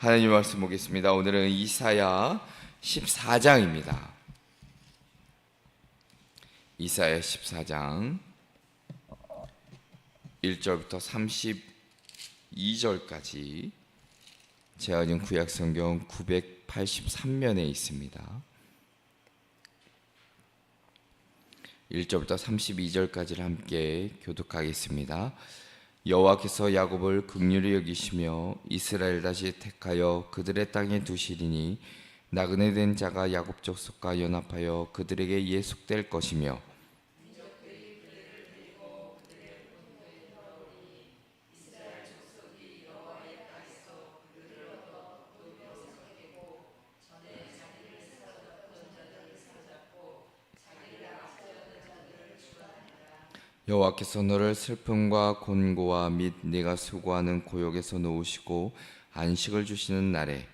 하나님 말씀 보겠습니다. 오늘은 이사야 14장입니다. 이사야 14장 1절부터 32절까지 제가 지금 구약성경 983면에 있습니다. 1절부터 32절까지를 함께 교독하겠습니다. 여호와께서 야곱을 긍휼히 여기시며 이스라엘 다시 택하여 그들의 땅에 두시리니 나그네 된 자가 야곱 족속과 연합하여 그들에게 예속될 것이며 여호와께서 너를 슬픔과 곤고와 및 네가 수고하는 고역에서 놓으시고 안식을 주시는 날에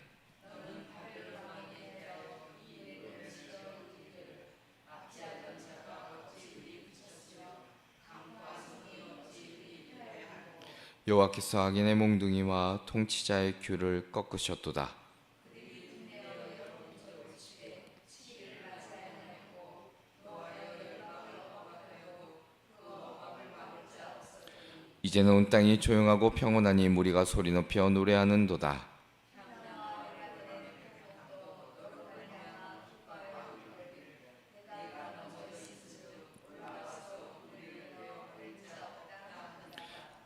여호와께서 악인의 몽둥이와 통치자의 귤을 꺾으셨도다. 이제는 온 땅이 조용하고 평온하니 무리가 소리 높여 노래하는도다.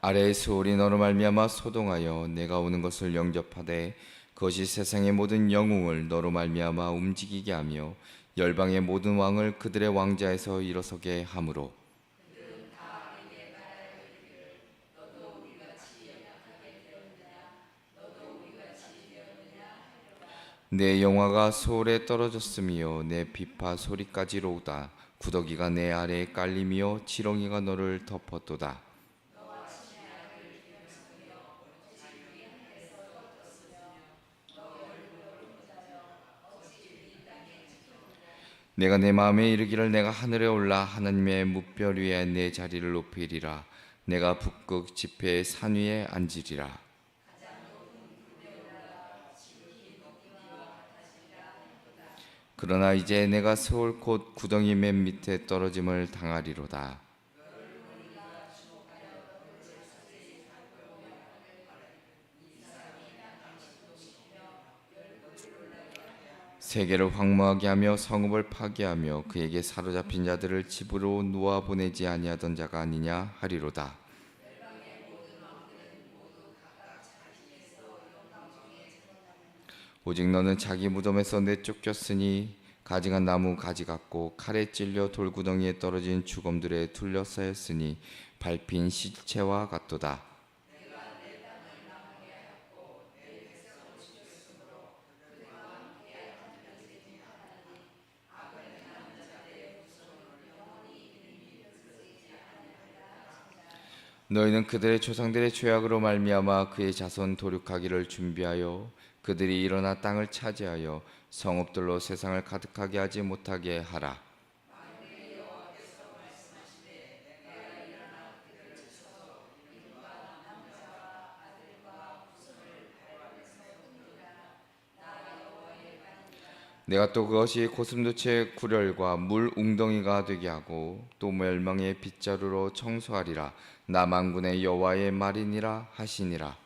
아래의 수월이 너로 말미암아 소동하여 내가 오는 것을 영접하되 그것이 세상의 모든 영웅을 너로 말미암아 움직이게 하며 열방의 모든 왕을 그들의 왕자에서 일어서게 하므로 내 영화가 소홀에 떨어졌으며 내 비파 소리까지로우다. 구더기가 내 아래에 깔리며 지렁이가 너를 덮었도다. 내가 내 마음에 이르기를 내가 하늘에 올라 하나님의 뭇별 위에 내 자리를 높이리라. 내가 북극 지폐의 산 위에 앉으리라. 그러나 이제 내가 서울 곧 구덩이 맨 밑에 떨어짐을 당하리로다. 세계를 황무하게 하며 성읍을 파괴하며 그에게 사로잡힌 자들을 집으로 놓아 보내지 아니하던 자가 아니냐 하리로다. 오직 너는 자기 무덤에서 내쫓겼으니 가증한 나무 가지 같고 칼에 찔려 돌구덩이에 떨어진 죽음들에 둘러싸였으니 밟힌 시체와 같도다. 너희는 그들의 조상들의 죄악으로 말미암아 그의 자손 도륙하기를 준비하여 그들이 일어나 땅을 차지하여 성읍들로 세상을 가득하게 하지 못하게 하라. 내가 또 그것이 고슴도치의 굴혈과 물 웅덩이가 되게 하고 또 멸망의 빗자루로 청소하리라. 나 만군의 여호와의 말이니라 하시니라.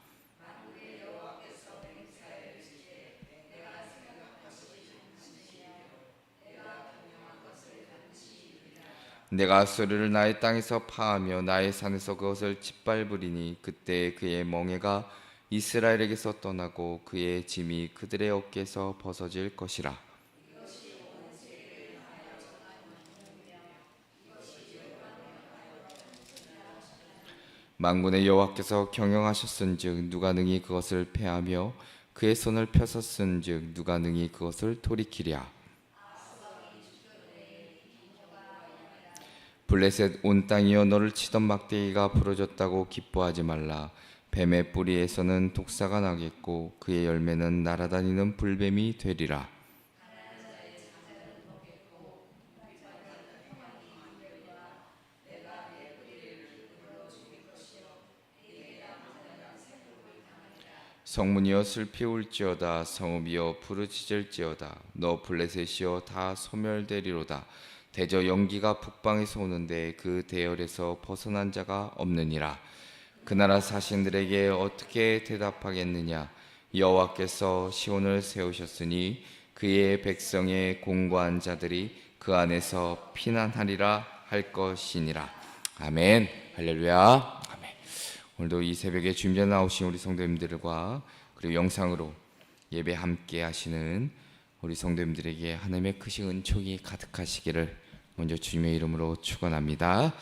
내가 아수르를 나의 땅에서 파하며 나의 산에서 그것을 짓밟으리니 그때 그의 멍에가 이스라엘에게서 떠나고 그의 짐이 그들의 어깨에서 벗어질 것이라. 만군의 여호와께서 경영하셨은즉 누가 능히 그것을 패하며 그의 손을 펴섰은즉 누가 능히 그것을 돌이키랴. 블레셋 온 땅이여 너를 치던 막대기가 부러졌다고 기뻐하지 말라. 뱀의 뿌리에서는 독사가 나겠고 그의 열매는 날아다니는 불뱀이 되리라. 성문이여 슬피 울지어다. 성읍이여 부르짖을지어다. 너 블레셋이여 다 소멸되리로다. 대저 연기가 북방에서 오는데 그 대열에서 벗어난 자가 없느니라. 그 나라 사신들에게 어떻게 대답하겠느냐. 여호와께서 시온을 세우셨으니 그의 백성의 공고한 자들이 그 안에서 피난하리라 할 것이니라. 아멘. 할렐루야. 아멘. 오늘도 이 새벽에 주임자 나오신 우리 성도님들과 그리고 영상으로 예배 함께 하시는 우리 성도님들에게 하나님의 크신 은총이 가득하시기를 먼저 주님의 이름으로 축원합니다.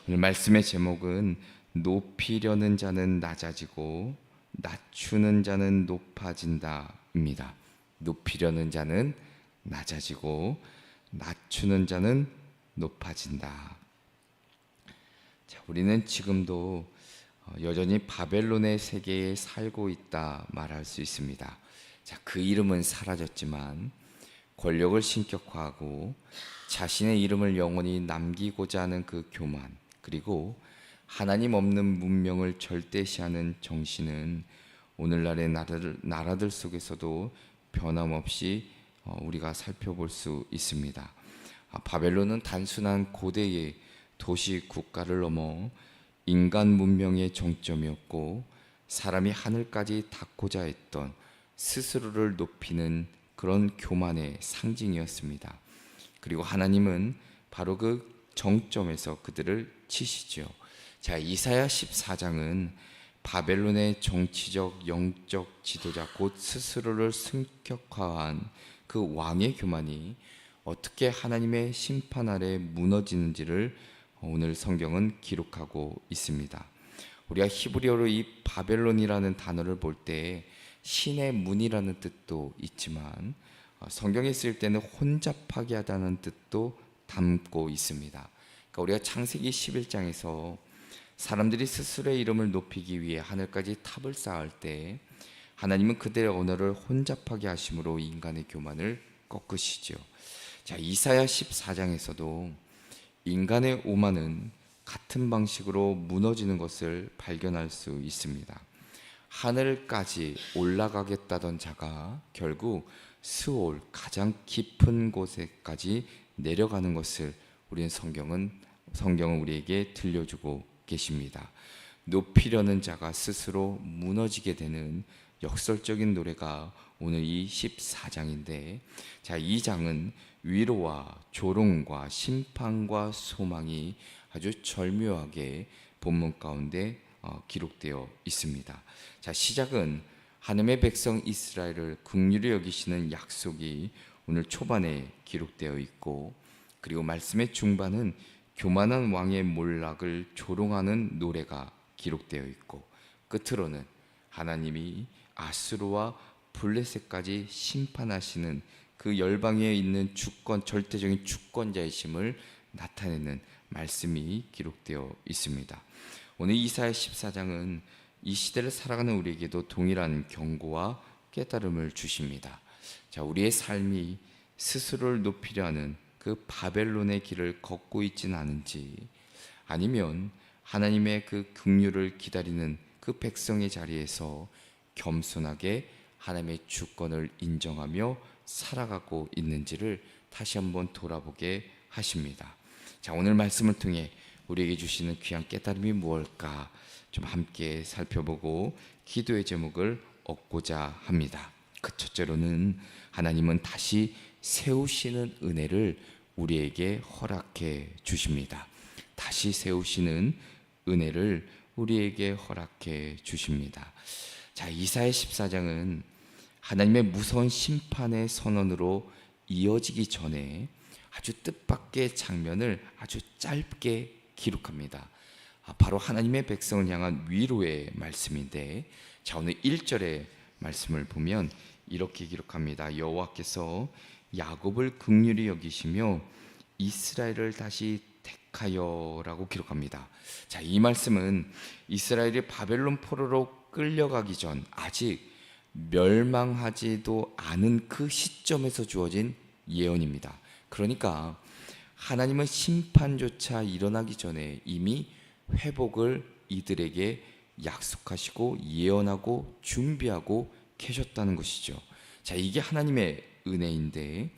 오늘 말씀의 제목은 높이려는 자는 낮아지고 낮추는 자는 높아진다입니다. 높이려는 자는 낮아지고 낮추는 자는 높아진다. 자, 우리는 지금도 여전히 바벨론의 세계에 살고 있다 말할 수 있습니다. 자, 그 이름은 사라졌지만 권력을 신격화하고 자신의 이름을 영원히 남기고자 하는 그 교만, 그리고 하나님 없는 문명을 절대시하는 정신은 오늘날의 나라들 속에서도 변함없이 우리가 살펴볼 수 있습니다. 바벨론은 단순한 고대의 도시 국가를 넘어 인간 문명의 정점이었고 사람이 하늘까지 닿고자 했던 스스로를 높이는 그런 교만의 상징이었습니다. 그리고 하나님은 바로 그 정점에서 그들을 치시죠. 자, 이사야 14장은 바벨론의 정치적 영적 지도자 곧 스스로를 승격화한 그 왕의 교만이 어떻게 하나님의 심판 아래 무너지는지를 오늘 성경은 기록하고 있습니다. 우리가 히브리어로 이 바벨론이라는 단어를 볼 때 신의 문이라는 뜻도 있지만 성경에 쓸 때는 혼잡하게 하다는 뜻도 담고 있습니다. 그러니까 우리가 창세기 11장에서 사람들이 스스로의 이름을 높이기 위해 하늘까지 탑을 쌓을 때 하나님은 그들의 언어를 혼잡하게 하심으로 인간의 교만을 꺾으시죠. 자, 이사야 14장에서도 인간의 오만은 같은 방식으로 무너지는 것을 발견할 수 있습니다. 하늘까지 올라가겠다던 자가 결국 스올, 가장 깊은 곳에까지 내려가는 것을 우리는 성경은 우리에게 들려주고 계십니다. 높이려는 자가 스스로 무너지게 되는 역설적인 노래가 오늘 이 14장인데, 자, 이 장은 위로와 조롱과 심판과 소망이 아주 절묘하게 본문 가운데 기록되어 있습니다. 자, 시작은 하나님의 백성 이스라엘을 긍휼히 여기시는 약속이 오늘 초반에 기록되어 있고, 그리고 말씀의 중반은 교만한 왕의 몰락을 조롱하는 노래가 기록되어 있고, 끝으로는 하나님이 아수르와 블레셋까지 심판하시는 그 열방에 있는 절대적인 주권자이심을 나타내는 말씀이 기록되어 있습니다. 오늘 이사야 14장은 이 시대를 살아가는 우리에게도 동일한 경고와 깨달음을 주십니다. 자, 우리의 삶이 스스로를 높이려 하는 그 바벨론의 길을 걷고 있지는 않은지, 아니면 하나님의 그 긍휼을 기다리는 그 백성의 자리에서 겸손하게 하나님의 주권을 인정하며 살아가고 있는지를 다시 한번 돌아보게 하십니다. 자, 오늘 말씀을 통해 우리에게 주시는 귀한 깨달음이 무엇일까 좀 함께 살펴보고 기도의 제목을 얻고자 합니다. 그 첫째로는 하나님은 다시 세우시는 은혜를 우리에게 허락해 주십니다. 다시 세우시는 은혜를 우리에게 허락해 주십니다. 자, 이사야 14장은 하나님의 무서운 심판의 선언으로 이어지기 전에 아주 뜻밖의 장면을 아주 짧게 기록합니다. 바로 하나님의 백성을 향한 위로의 말씀인데, 자, 오늘 1절의 말씀을 보면 이렇게 기록합니다. 여호와께서 야곱을 긍휼히 여기시며 이스라엘을 다시 택하여라고 기록합니다. 자, 이 말씀은 이스라엘이 바벨론 포로로 끌려가기 전 아직 멸망하지도 않은 그 시점에서 주어진 예언입니다. 그러니까 하나님은 심판조차 일어나기 전에 이미 회복을 이들에게 약속하시고 예언하고 준비하고 계셨다는 것이죠. 자, 이게 하나님의 은혜인데,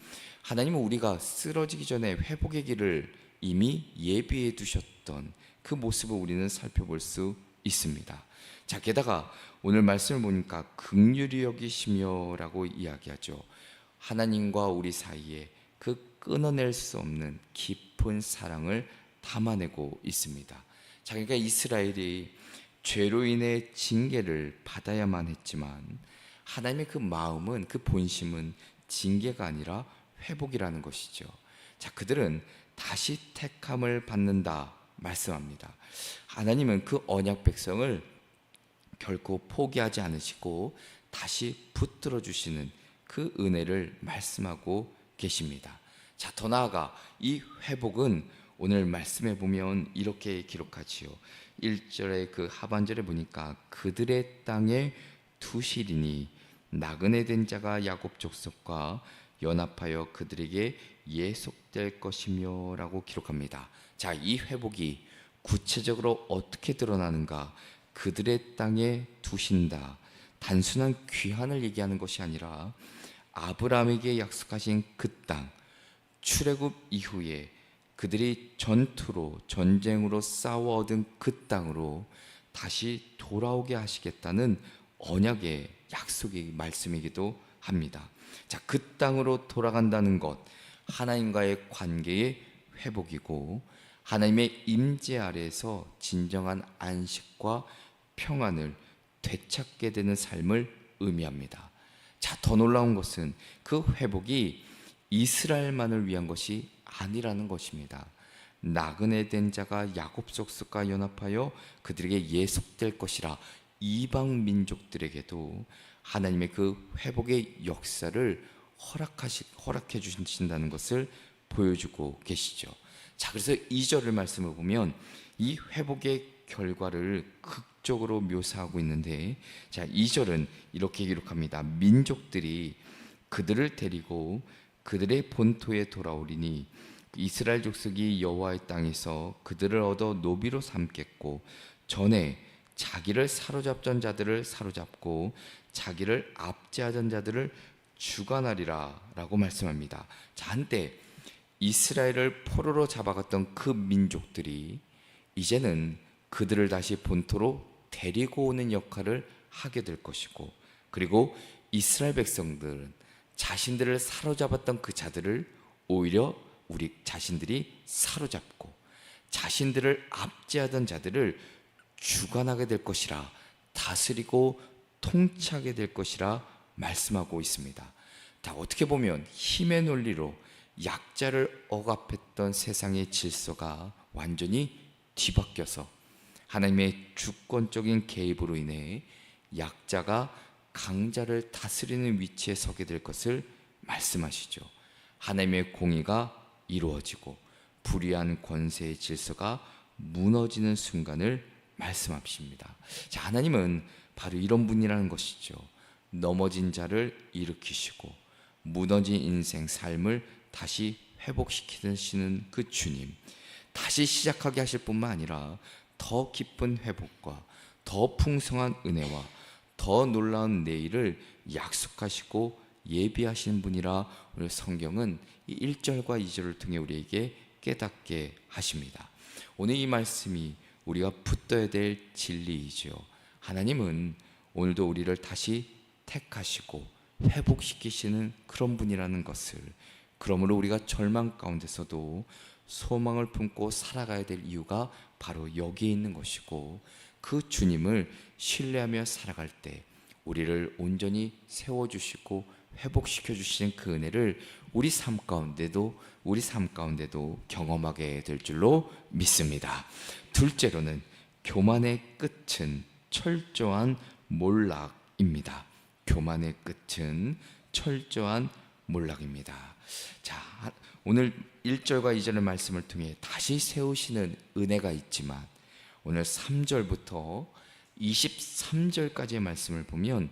하나님은 우리가 쓰러지기 전에 회복의 길을 이미 예비해 두셨던 그 모습을 우리는 살펴볼 수 있습니다. 자, 게다가 오늘 말씀을 보니까 긍휼히 여기시며라고 이야기하죠. 하나님과 우리 사이에 그 끊어낼 수 없는 깊은 사랑을 담아내고 있습니다. 자, 그러니까 이스라엘이 죄로 인해 징계를 받아야만 했지만 하나님의 그 마음은, 그 본심은 징계가 아니라 회복이라는 것이죠. 자, 그들은 다시 택함을 받는다 말씀합니다. 하나님은 그 언약 백성을 결코 포기하지 않으시고 다시 붙들어 주시는 그 은혜를 말씀하고 계십니다. 자, 더 나아가 이 회복은 오늘 말씀해 보면 이렇게 기록하지요. 1절의 그 하반절에 보니까 그들의 땅에 두시리니 나그네 된 자가 야곱 족속과 연합하여 그들에게 예속될 것이며 라고 기록합니다. 자, 이 회복이 구체적으로 어떻게 드러나는가? 그들의 땅에 두신다. 단순한 귀환을 얘기하는 것이 아니라 아브라함에게 약속하신 그 땅, 출애굽 이후에 그들이 전쟁으로 싸워 얻은 그 땅으로 다시 돌아오게 하시겠다는 언약의 약속의 말씀이기도 합니다. 자, 그 땅으로 돌아간다는 것, 하나님과의 관계의 회복이고 하나님의 임재 아래에서 진정한 안식과 평안을 되찾게 되는 삶을 의미합니다. 자, 더 놀라운 것은 그 회복이 이스라엘만을 위한 것이 아니라는 것입니다. 나그네 된 자가 야곱 족속과 연합하여 그들에게 예속될 것이라 이방 민족들에게도 하나님의 그 회복의 역사를 허락해 주신다는 것을 보여주고 계시죠. 자, 그래서 2절을 말씀을 보면 이 회복의 결과를 극적으로 묘사하고 있는데, 자, 2절은 이렇게 기록합니다. 민족들이 그들을 데리고 그들의 본토에 돌아오리니 이스라엘 족속이 여호와의 땅에서 그들을 얻어 노비로 삼겠고 전에 자기를 사로잡던 자들을 사로잡고 자기를 압제하던 자들을 주관하리라 라고 말씀합니다. 자, 한때 이스라엘을 포로로 잡아갔던 그 민족들이 이제는 그들을 다시 본토로 데리고 오는 역할을 하게 될 것이고, 그리고 이스라엘 백성들은 자신들을 사로잡았던 그 자들을 오히려 우리 자신들이 사로잡고 자신들을 압제하던 자들을 주관하게 될 것이라, 다스리고 통치하게 될 것이라 말씀하고 있습니다. 자, 어떻게 보면 힘의 논리로 약자를 억압했던 세상의 질서가 완전히 뒤바뀌어서 하나님의 주권적인 개입으로 인해 약자가 강자를 다스리는 위치에 서게 될 것을 말씀하시죠. 하나님의 공의가 이루어지고 불의한 권세의 질서가 무너지는 순간을 말씀하십니다. 자, 하나님은 바로 이런 분이라는 것이죠. 넘어진 자를 일으키시고 무너진 인생 삶을 다시 회복시키시는 그 주님, 다시 시작하게 하실 뿐만 아니라 더 깊은 회복과 더 풍성한 은혜와 더 놀라운 내일을 약속하시고 예비하시는 분이라 오늘 성경은 이 1절과 2절을 통해 우리에게 깨닫게 하십니다. 오늘 이 말씀이 우리가 붙들어야 될 진리이죠. 하나님은 오늘도 우리를 다시 택하시고 회복시키시는 그런 분이라는 것을, 그러므로 우리가 절망 가운데서도 소망을 품고 살아가야 될 이유가 바로 여기에 있는 것이고, 그 주님을 신뢰하며 살아갈 때 우리를 온전히 세워주시고 회복시켜 주시는 그 은혜를 우리 삶 가운데도 경험하게 될 줄로 믿습니다. 둘째로는 교만의 끝은 철저한 몰락입니다. 교만의 끝은 철저한 몰락입니다. 자, 오늘 1절과 2절의 말씀을 통해 다시 세우시는 은혜가 있지만 오늘 3절부터 23절까지의 말씀을 보면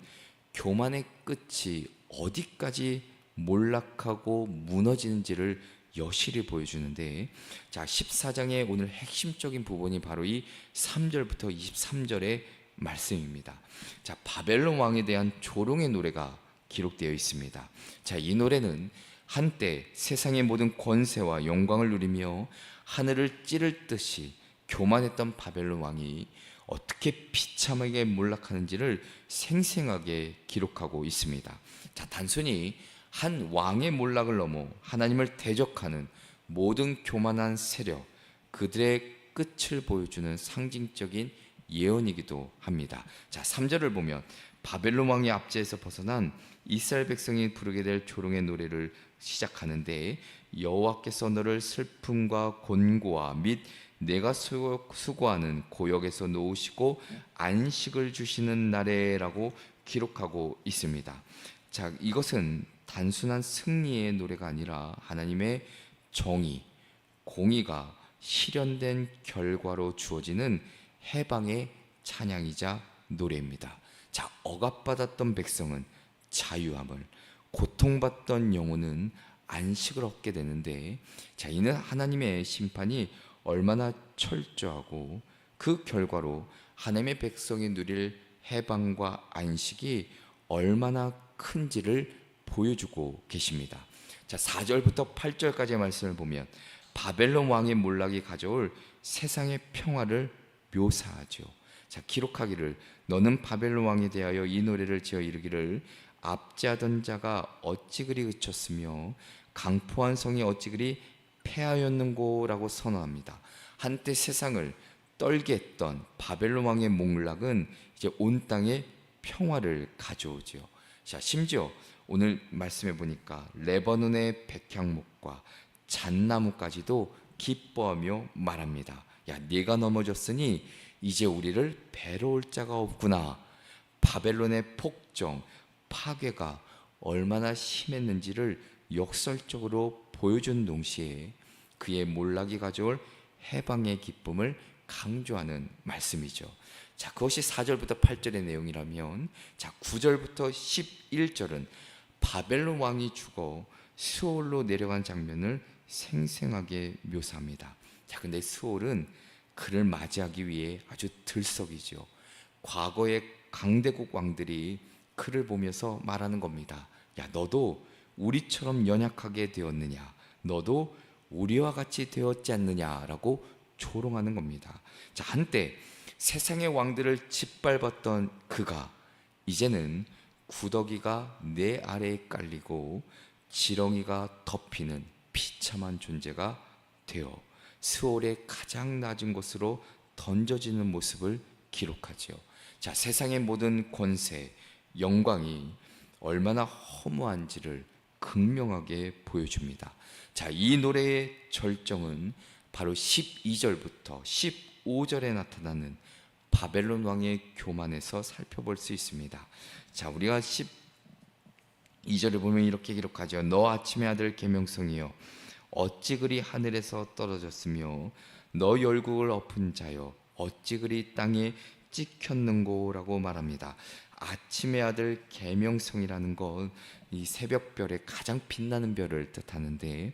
교만의 끝이 어디까지 몰락하고 무너지는지를 여실히 보여주는데, 자, 14장의 오늘 핵심적인 부분이 바로 이 3절부터 23절의 말씀입니다. 자, 바벨론 왕에 대한 조롱의 노래가 기록되어 있습니다. 자, 이 노래는 한때 세상의 모든 권세와 영광을 누리며 하늘을 찌를 듯이 교만했던 바벨론 왕이 어떻게 비참하게 몰락하는지를 생생하게 기록하고 있습니다. 자, 단순히 한 왕의 몰락을 넘어 하나님을 대적하는 모든 교만한 세력, 그들의 끝을 보여주는 상징적인 예언이기도 합니다. 자, 3절을 보면 바벨론 왕의 압제에서 벗어난 이스라엘 백성이 부르게 될 조롱의 노래를 시작하는데, 여호와께서 너를 슬픔과 곤고와 및 내가 수고하는 고역에서 놓으시고 안식을 주시는 날에라고 기록하고 있습니다. 자, 이것은 단순한 승리의 노래가 아니라 하나님의 정의, 공의가 실현된 결과로 주어지는 해방의 찬양이자 노래입니다. 자, 억압받았던 백성은 자유함을, 고통받던 영혼은 안식을 얻게 되는데, 자, 이는 하나님의 심판이 얼마나 철저하고 그 결과로 하나님의 백성이 누릴 해방과 안식이 얼마나 큰지를 보여주고 계십니다. 자, 4절부터 8절까지의 말씀을 보면 바벨론 왕의 몰락이 가져올 세상의 평화를 묘사하죠. 자, 기록하기를 너는 바벨론 왕에 대하여 이 노래를 지어 이르기를 압제하던 자가 어찌 그리 그쳤으며 강포한 성이 어찌 그리 패하였는고라고 선언합니다. 한때 세상을 떨게 했던 바벨론 왕의 몰락은 이제 온 땅에 평화를 가져오죠. 자, 심지어 오늘 말씀해 보니까 레바논의 백향목과 잣나무까지도 기뻐하며 말합니다. 야, 네가 넘어졌으니 이제 우리를 배로올 자가 없구나. 바벨론의 폭정, 파괴가 얼마나 심했는지를 역설적으로 보여준 동시에 그의 몰락이 가져올 해방의 기쁨을 강조하는 말씀이죠. 자, 그것이 4절부터 8절의 내용이라면, 자, 9절부터 11절은 바벨론 왕이 죽어 스올로 내려간 장면을 생생하게 묘사합니다. 자, 근데 스올은 그를 맞이하기 위해 아주 들썩이죠. 과거의 강대국 왕들이 그를 보면서 말하는 겁니다. 야, 너도 우리처럼 연약하게 되었느냐? 너도 우리와 같이 되었지 않느냐라고 조롱하는 겁니다. 자, 한때 세상의 왕들을 짓밟았던 그가 이제는 구더기가 내 아래에 깔리고 지렁이가 덮이는 비참한 존재가 되어 스올의 가장 낮은 곳으로 던져지는 모습을 기록하죠. 자, 세상의 모든 권세, 영광이 얼마나 허무한지를 극명하게 보여줍니다. 자, 이 노래의 절정은 바로 12절부터 15절에 나타나는 바벨론 왕의 교만에서 살펴볼 수 있습니다. 자, 우리가 12절을 보면 이렇게 기록하죠. 너 아침의 아들 계명성이여 어찌 그리 하늘에서 떨어졌으며 너 열국을 엎은 자여 어찌 그리 땅에 찍혔는고라고 말합니다. 아침의 아들 계명성이라는 건 이 새벽별의 가장 빛나는 별을 뜻하는데,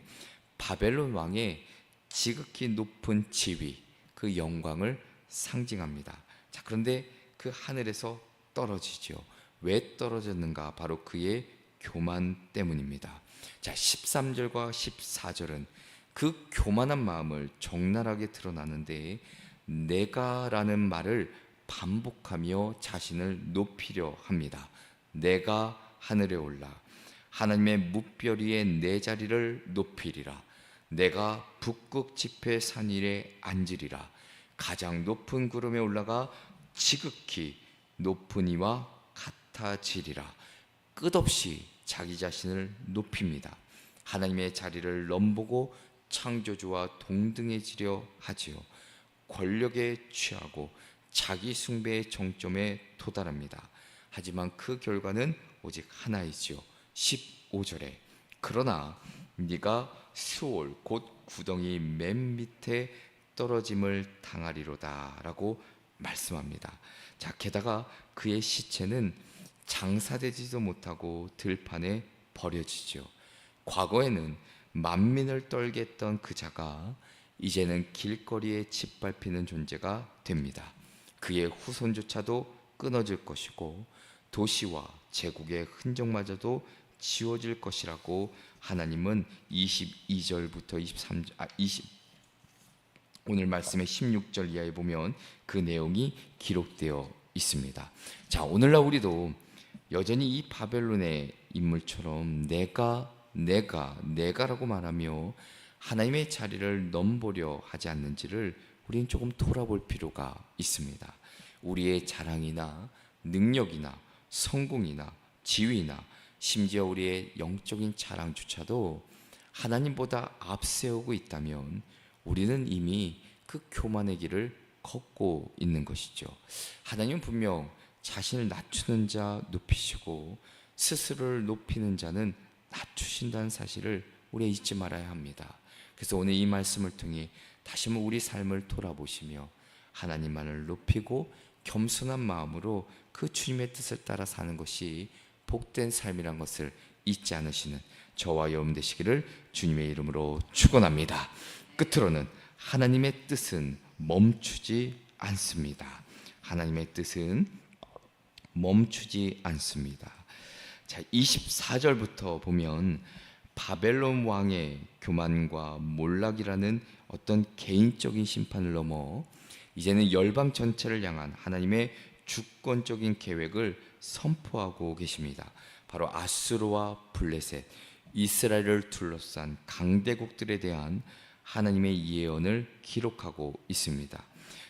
바벨론 왕의 지극히 높은 지위, 그 영광을 상징합니다. 자, 그런데 그 하늘에서 떨어지죠. 왜 떨어졌는가? 바로 그의 교만 때문입니다. 자, 13절과 14절은 그 교만한 마음을 적나라하게 드러나는데, 내가라는 말을 반복하며 자신을 높이려 합니다. 내가 하늘에 올라 하나님의 뭇별 위에 내 자리를 높이리라. 내가 북극 지폐 산 위에 앉으리라. 가장 높은 구름에 올라가 지극히 높은 이와 같아지리라. 끝없이 자기 자신을 높입니다. 하나님의 자리를 넘보고 창조주와 동등해지려 하지요. 권력에 취하고 자기 숭배의 정점에 도달합니다. 하지만 그 결과는 오직 하나이지요. 15절에 그러나 네가 스올 곧 구덩이 맨 밑에 떨어짐을 당하리로다 라고 말씀합니다. 자, 게다가 그의 시체는 장사되지도 못하고 들판에 버려지죠. 과거에는 만민을 떨게 했던 그 자가 이제는 길거리에 짓밟히는 존재가 됩니다. 그의 후손조차도 끊어질 것이고 도시와 제국의 흔적마저도 지워질 것이라고 하나님은 22절부터 20 오늘 말씀의 16절 이하에 보면 그 내용이 기록되어 있습니다. 자, 오늘날 우리도 여전히 이 바벨론의 인물처럼 내가라고 말하며 하나님의 자리를 넘보려 하지 않는지를 우리는 조금 돌아볼 필요가 있습니다. 우리의 자랑이나 능력이나 성공이나 지위나 심지어 우리의 영적인 자랑조차도 하나님보다 앞세우고 있다면 우리는 이미 그 교만의 길을 걷고 있는 것이죠. 하나님은 분명 자신을 낮추는 자 높이시고 스스로를 높이는 자는 낮추신다는 사실을 우리가 잊지 말아야 합니다. 그래서 오늘 이 말씀을 통해 다시 한번 우리 삶을 돌아보시며 하나님만을 높이고 겸손한 마음으로 그 주님의 뜻을 따라 사는 것이 복된 삶이란 것을 잊지 않으시는 저와 여러분 되시기를 주님의 이름으로 축원합니다. 끝으로는 하나님의 뜻은 멈추지 않습니다. 하나님의 뜻은 멈추지 않습니다. 자, 24절부터 보면 바벨론 왕의 교만과 몰락이라는 어떤 개인적인 심판을 넘어 이제는 열방 전체를 향한 하나님의 주권적인 계획을 선포하고 계십니다. 바로 아수르와 블레셋, 이스라엘을 둘러싼 강대국들에 대한 하나님의 예언을 기록하고 있습니다.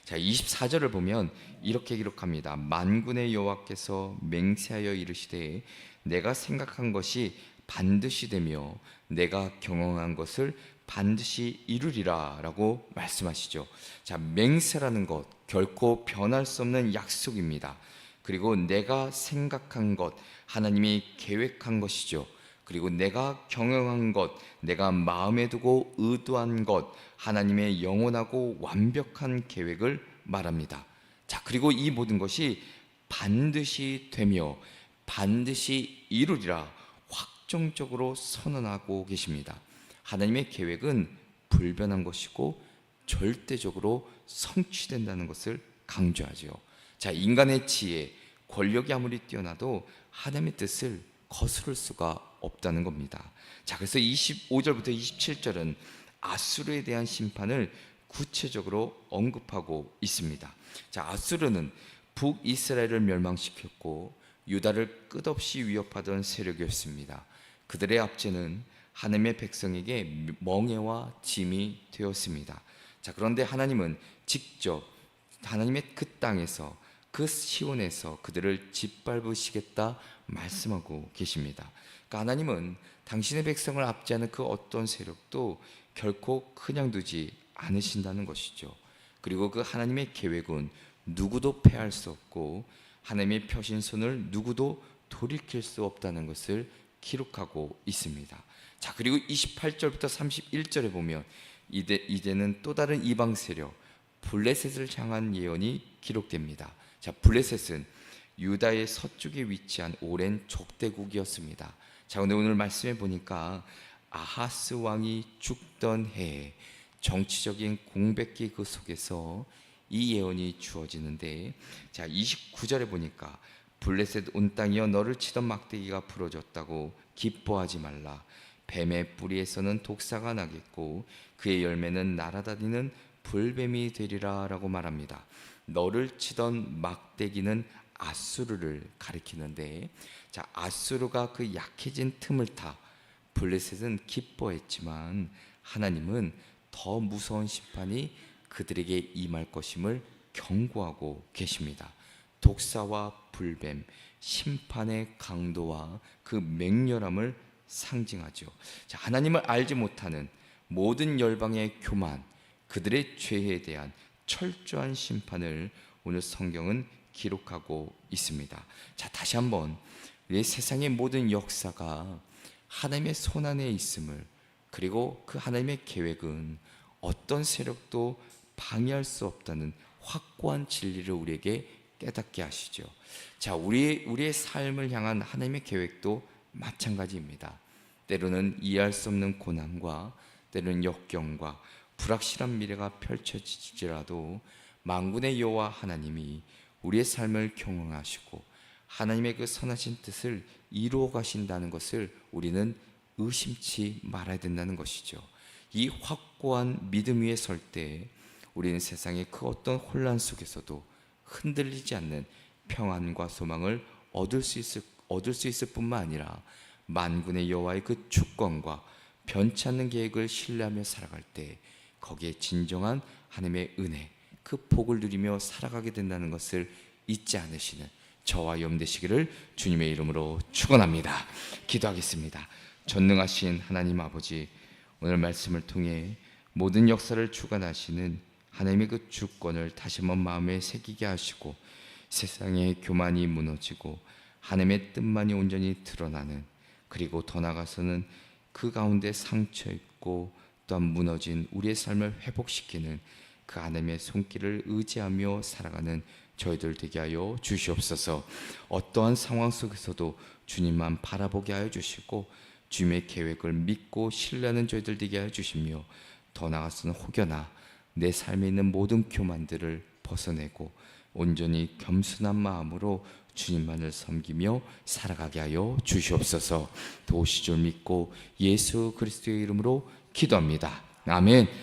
자, 24절을 보면 이렇게 기록합니다. 만군의 여호와께서 맹세하여 이르시되 내가 생각한 것이 반드시 되며 내가 경영한 것을 반드시 이루리라 라고 말씀하시죠. 자, 맹세라는 것 결코 변할 수 없는 약속입니다. 그리고 내가 생각한 것 하나님이 계획한 것이죠. 그리고 내가 경영한 것, 내가 마음에 두고 의도한 것 하나님의 영원하고 완벽한 계획을 말합니다. 자, 그리고 이 모든 것이 반드시 되며 반드시 이루리라 확정적으로 선언하고 계십니다. 하나님의 계획은 불변한 것이고 절대적으로 성취된다는 것을 강조하죠. 자, 인간의 지혜, 권력이 아무리 뛰어나도 하나님의 뜻을 거스를 수가 없다는 겁니다. 자, 그래서 25절부터 27절은 아수르에 대한 심판을 구체적으로 언급하고 있습니다. 자, 아수르는 북이스라엘을 멸망시켰고 유다를 끝없이 위협하던 세력이었습니다. 그들의 압제는 하나님의 백성에게 멍해와 짐이 되었습니다. 자, 그런데 하나님은 직접 하나님의 그 땅에서 그 시온에서 그들을 짓밟으시겠다 말씀하고 계십니다. 그러니까 하나님은 당신의 백성을 압제하는 그 어떤 세력도 결코 그냥 두지 않으신다는 것이죠. 그리고 그 하나님의 계획은 누구도 패할 수 없고 하나님의 펴신 손을 누구도 돌이킬 수 없다는 것을 기록하고 있습니다. 자, 그리고 28절부터 31절에 보면 이제는 또 다른 이방 세력 블레셋을 향한 예언이 기록됩니다. 자, 블레셋은 유다의 서쪽에 위치한 오랜 족대국이었습니다. 자, 근데 오늘 말씀해 보니까 아하스 왕이 죽던 해에 정치적인 공백기 그 속에서 이 예언이 주어지는데, 자, 29절에 보니까 블레셋 온 땅이여 너를 치던 막대기가 부러졌다고 기뻐하지 말라. 뱀의 뿌리에서는 독사가 나겠고 그의 열매는 날아다니는 불뱀이 되리라 라고 말합니다. 너를 치던 막대기는 아수르를 가리키는데, 자, 아수르가 그 약해진 틈을 타 블레셋은 기뻐했지만 하나님은 더 무서운 심판이 그들에게 임할 것임을 경고하고 계십니다. 독사와 불뱀, 심판의 강도와 그 맹렬함을 상징하죠. 자, 하나님을 알지 못하는 모든 열방의 교만, 그들의 죄에 대한 철저한 심판을 오늘 성경은 기록하고 있습니다. 자, 다시 한번 이 세상의 모든 역사가 하나님의 손안에 있음을, 그리고 그 하나님의 계획은 어떤 세력도 방해할 수 없다는 확고한 진리를 우리에게 깨닫게 하시죠. 자, 우리의 삶을 향한 하나님의 계획도 마찬가지입니다. 때로는 이해할 수 없는 고난과 때로는 역경과 불확실한 미래가 펼쳐지지라도 만군의 여호와 하나님이 우리의 삶을 경영하시고 하나님의 그 선하신 뜻을 이루어 가신다는 것을 우리는 의심치 말아야 된다는 것이죠. 이 확고한 믿음 위에 설 때 우리는 세상의 그 어떤 혼란 속에서도 흔들리지 않는 평안과 소망을 얻을 수 있을 뿐만 아니라 만군의 여호와의 그 주권과 변치 않는 계획을 신뢰하며 살아갈 때 거기에 진정한 하나님의 은혜, 그 복을 누리며 살아가게 된다는 것을 잊지 않으시는 저와 여러분 되시기를 주님의 이름으로 축원합니다. 기도하겠습니다. 전능하신 하나님 아버지, 오늘 말씀을 통해 모든 역사를 주관하시는 하나님의 그 주권을 다시 한번 마음에 새기게 하시고 세상의 교만이 무너지고 하나님의 뜻만이 온전히 드러나는, 그리고 더 나아가서는 그 가운데 상처 있고 또한 무너진 우리의 삶을 회복시키는 그 하나님의 손길을 의지하며 살아가는 저희들 되게 하여 주시옵소서. 어떠한 상황 속에서도 주님만 바라보게 하여 주시고 주님의 계획을 믿고 신뢰하는 저희들 되게 하여 주시며, 더 나아가서는 혹여나 내 삶에 있는 모든 교만들을 벗어내고 온전히 겸손한 마음으로 주님만을 섬기며 살아가게 하여 주시옵소서. 도우실 줄 믿고 예수 그리스도의 이름으로 기도합니다. 아멘.